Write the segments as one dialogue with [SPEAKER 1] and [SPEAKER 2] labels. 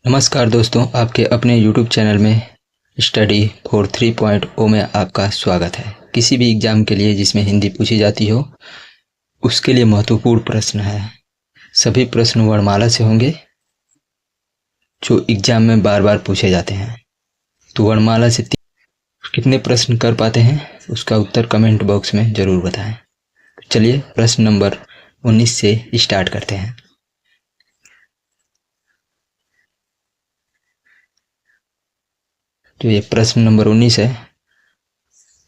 [SPEAKER 1] नमस्कार दोस्तों, आपके अपने YouTube चैनल में स्टडी फॉर 3.0 में आपका स्वागत है। किसी भी एग्ज़ाम के लिए जिसमें हिंदी पूछी जाती हो, उसके लिए महत्वपूर्ण प्रश्न है। सभी प्रश्न वर्णमाला से होंगे जो एग्ज़ाम में बार बार पूछे जाते हैं। तो वर्णमाला से कितने प्रश्न कर पाते हैं उसका उत्तर कमेंट बॉक्स में ज़रूर बताएं। चलिए प्रश्न नंबर 19 से स्टार्ट करते हैं। तो ये प्रश्न नंबर 19 है।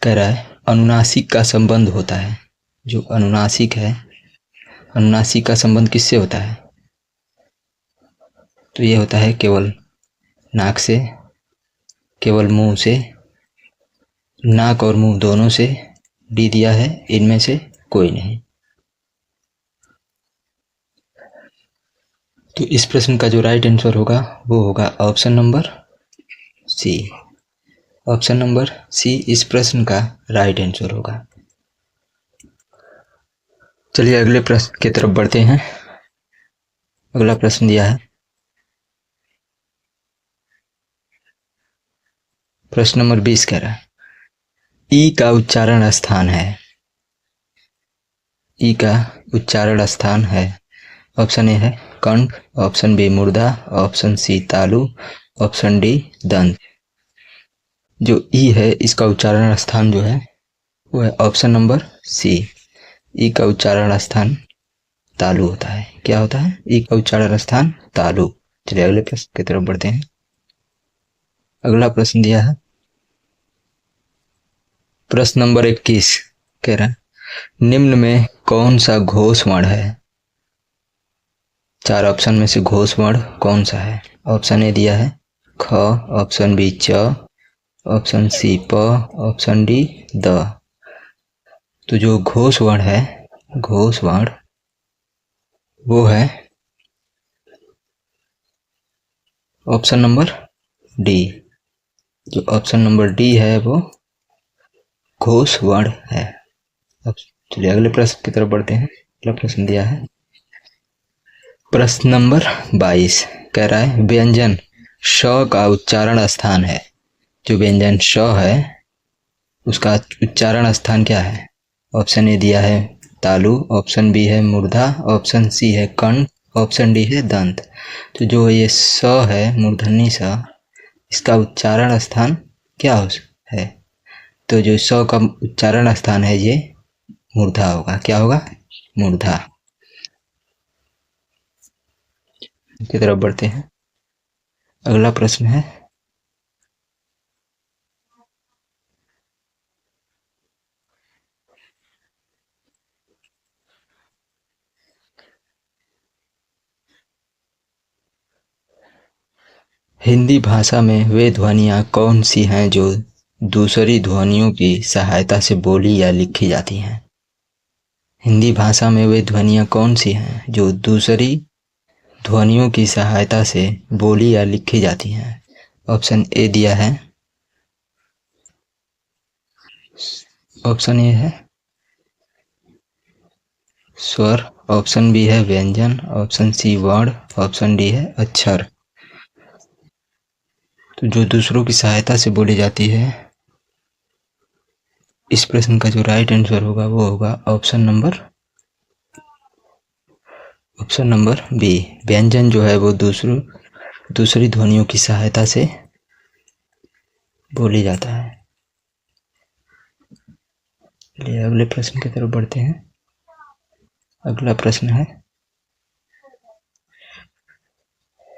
[SPEAKER 1] कह रहा है अनुनासिक का संबंध होता है। जो अनुनासिक है, अनुनासिक का संबंध किससे होता है? तो ये होता है केवल नाक से, केवल मुंह से, नाक और मुंह दोनों से। डी दिया है, इनमें से कोई नहीं। तो इस प्रश्न का जो राइट आंसर होगा वो होगा option number C. Option number C इस प्रश्न का राइट आंसर होगा। चलिए अगले प्रश्न की तरफ बढ़ते हैं। अगला प्रश्न दिया है, प्रश्न नंबर 20 कह रहा है ई का उच्चारण स्थान है। ई का उच्चारण स्थान है। ऑप्शन ए है कंठ, ऑप्शन बी मुर्दा, ऑप्शन सी तालु, ऑप्शन डी दंत। जो ई है इसका उच्चारण स्थान जो है वो है ऑप्शन नंबर सी। ई का उच्चारण स्थान तालु होता है। क्या होता है? ई का उच्चारण स्थान तालु। चलिए अगले प्रश्न की तरफ बढ़ते हैं। अगला प्रश्न दिया है, प्रश्न नंबर 21 कह रहा है निम्न में कौन सा घोष वर्ण है? चार ऑप्शन में से घोष वर्ण कौन सा है? ऑप्शन ए दिया है ख, ऑप्शन बी च, ऑप्शन सी प, ऑप्शन डी द। तो जो घोष वर्ण है, घोष वर्ण वो है ऑप्शन नंबर डी। जो ऑप्शन नंबर डी है वो घोष वर्ण है। अब चलिए अगले प्रश्न की तरफ बढ़ते हैं। अगला प्रश्न दिया है, प्रश्न नंबर 22 कह रहा है व्यंजन श का उच्चारण स्थान है। जो व्यंजन श है उसका उच्चारण स्थान क्या है? ऑप्शन ए दिया है तालु, ऑप्शन बी है मुर्धा, ऑप्शन सी है कंठ, ऑप्शन डी है दंत। तो जो ये स है, मूर्धन्य स, इसका उच्चारण स्थान क्या है? तो जो स का उच्चारण स्थान है ये मूर्धा होगा। क्या होगा? मूर्धा। की तरफ बढ़ते हैं। अगला प्रश्न है, हिंदी भाषा में वे ध्वनियाँ कौन सी हैं जो दूसरी ध्वनियों की सहायता से बोली या लिखी जाती हैं? हिंदी भाषा में वे ध्वनियाँ कौन सी हैं जो दूसरी ध्वनियों की सहायता से बोली या लिखी जाती हैं? ऑप्शन ए दिया है, ऑप्शन ए है स्वर, ऑप्शन बी है व्यंजन, ऑप्शन सी वर्ण, ऑप्शन डी है अक्षर। तो जो दूसरों की सहायता से बोली जाती है, इस प्रश्न का जो राइट आंसर होगा वो होगा ऑप्शन नंबर बी। व्यंजन जो है वो दूसरी ध्वनियों की सहायता से बोली जाता है। चलिए अगले प्रश्न की तरफ बढ़ते हैं। अगला प्रश्न है,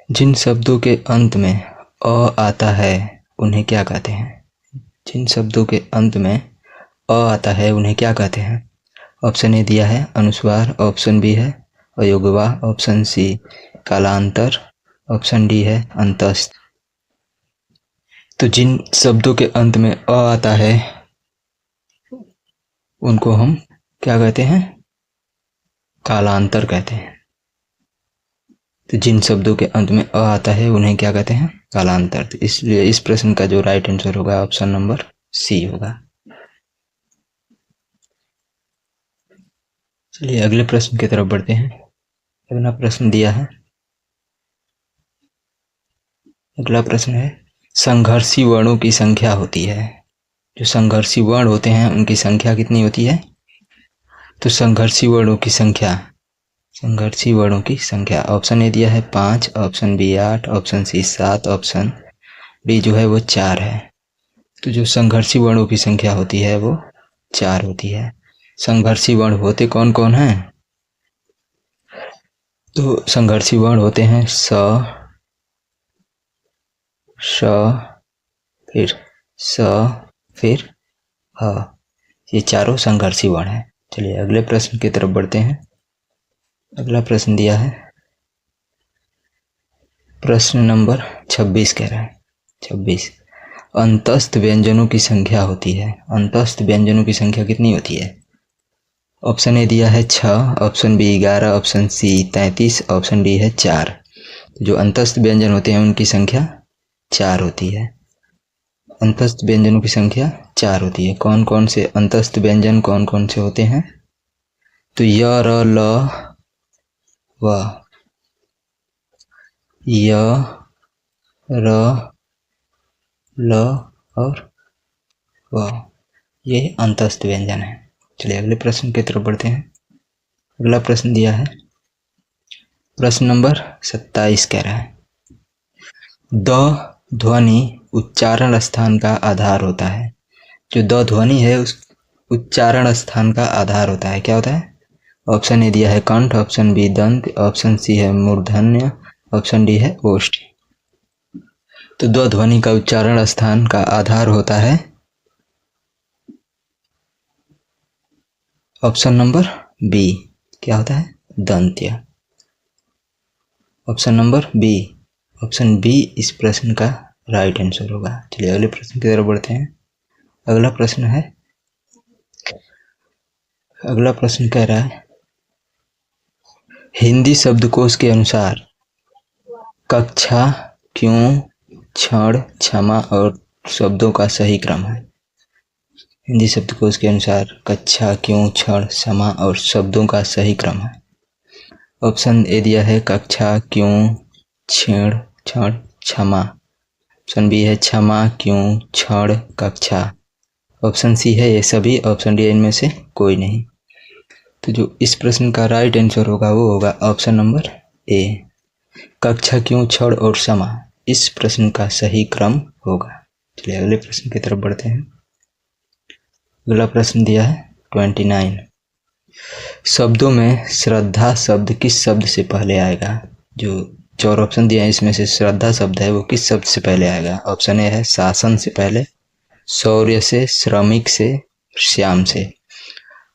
[SPEAKER 1] जिन शब्दों के अंत में अ आता है उन्हें क्या कहते हैं? जिन शब्दों के अंत में अ आता है उन्हें क्या कहते हैं? ऑप्शन ए दिया है अनुस्वार, ऑप्शन बी है अयोगवा, ऑप्शन सी कालांतर, ऑप्शन डी है अंतस्थ। तो जिन शब्दों के अंत में अ आता है उनको हम क्या कहते हैं? कालांतर कहते हैं। तो जिन शब्दों के अंत में अ आता है उन्हें क्या कहते हैं? कालांतर। तो इसलिए इस प्रश्न का जो राइट आंसर होगा ऑप्शन नंबर सी होगा। चलिए अगले प्रश्न की तरफ बढ़ते हैं। अगला प्रश्न दिया है, अगला प्रश्न है, संघर्षी वर्णों की संख्या होती है। जो संघर्षी वर्ण होते हैं उनकी संख्या कितनी होती है? तो संघर्षी वर्णों की संख्या ऑप्शन ए दिया है 5, option B 8, option C 7, option D जो है वो 4 है। तो जो संघर्षी वर्णों की संख्या होती है वो 4 होती है। संघर्षी वर्ण होते कौन कौन हैं? तो संघर्षी वर्ण होते हैं स, श, फिर स, फिर ह। ये चारों संघर्षी वर्ण हैं। चलिए अगले प्रश्न की तरफ बढ़ते हैं। अगला प्रश्न दिया है, प्रश्न नंबर 26 कह रहा है 26, अंतस्थ व्यंजनों की संख्या होती है। अंतस्थ व्यंजनों की संख्या कितनी होती है? ऑप्शन ए दिया है 6, option B 11, option C 33, option D है 4। जो अंतस्थ व्यंजन होते हैं उनकी संख्या 4 होती है। अंतस्थ व्यंजनों की संख्या 4 होती है। कौन कौन से अंतस्थ व्यंजन कौन कौन से होते हैं? तो य, र, ल, व, य, र, ल और व, ये अंतस्थ व्यंजन है। चलिए अगले प्रश्न की तरफ बढ़ते हैं। अगला प्रश्न दिया है, प्रश्न नंबर 27 कह रहा है, द ध्वनि उच्चारण स्थान का आधार होता है। जो द ध्वनि है उस उच्चारण स्थान का आधार होता है। क्या होता है? ऑप्शन ए दिया है कंठ, ऑप्शन बी दंत, ऑप्शन सी है मूर्धन्य, ऑप्शन डी है ओष्ठ। तो द ध्वनि का उच्चारण स्थान का आधार होता है ऑप्शन नंबर बी। क्या होता है? दंत्य। Option number B, option B इस प्रश्न का राइट आंसर होगा। चलिए अगले प्रश्न की तरफ बढ़ते हैं। अगला प्रश्न कह रहा है, हिंदी शब्दकोश के अनुसार कक्षा, क्यों, क्षण, क्षमा और शब्दों का सही क्रम है। हिंदी शब्दकोश के अनुसार कक्षा, क्यों, क्षण, क्षमा और शब्दों का सही क्रम है। ऑप्शन ए दिया है कक्षा, क्यों, क्षण, क्षण, क्षमा। ऑप्शन बी है क्षमा, क्यों, क्षण, कक्षा। ऑप्शन सी है ये सभी, ऑप्शन डी इनमें से कोई नहीं। तो जो इस प्रश्न का राइट आंसर होगा वो होगा ऑप्शन नंबर ए, कक्षा, क्यों, क्षण और क्षमा इस प्रश्न का सही क्रम होगा। चलिए अगले प्रश्न की तरफ बढ़ते हैं। अगला प्रश्न दिया है 29, शब्दों में श्रद्धा शब्द किस शब्द से पहले आएगा। जो 4 ऑप्शन दिया है इसमें से श्रद्धा शब्द है वो किस शब्द से पहले आएगा। ऑप्शन ए है शासन से पहले, शौर्य से, श्रमिक से, श्याम से।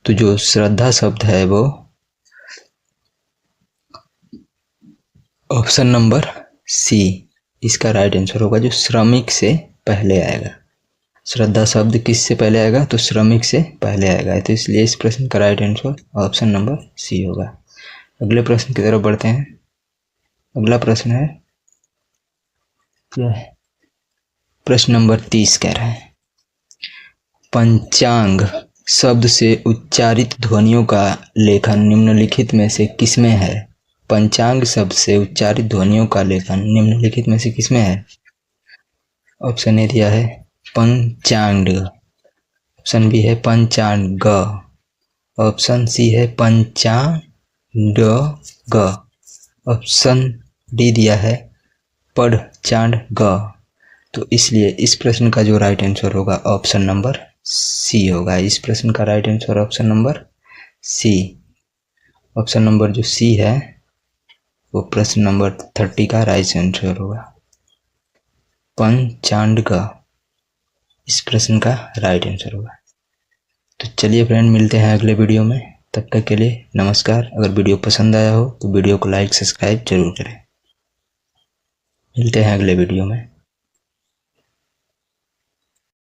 [SPEAKER 1] तो जो श्रद्धा शब्द है वो ऑप्शन नंबर सी इसका राइट आंसर होगा, जो श्रमिक से पहले आएगा। श्रद्धा शब्द किस से पहले आएगा? तो श्रमिक से पहले आएगा। तो इसलिए इस प्रश्न का right answer option number C होगा। अगले प्रश्न की तरफ बढ़ते हैं। अगला प्रश्न है प्रश्न नंबर 30 कह रहा है, पंचांग शब्द से उच्चारित ध्वनियों का लेखन निम्नलिखित में से किसमें है। पंचांग शब्द से उच्चारित ध्वनियों का लेखन निम्नलिखित में से किसमें है। ऑप्शन ए दिया है पंचांग, ऑप्शन बी है पंचांग, ऑप्शन सी है पंचांग, ऑप्शन डी दिया है पढ़चांड ग। तो इसलिए इस प्रश्न का जो राइट आंसर होगा ऑप्शन नंबर सी होगा। इस प्रश्न का right answer option number C. Option number जो सी है वो प्रश्न नंबर 30 का राइट आंसर होगा। पंचांड ग इस प्रश्न का राइट आंसर होगा। तो चलिए फ्रेंड, मिलते हैं अगले वीडियो में। तब तक के लिए नमस्कार। अगर वीडियो पसंद आया हो तो वीडियो को लाइक सब्सक्राइब जरूर करें। मिलते हैं अगले वीडियो में।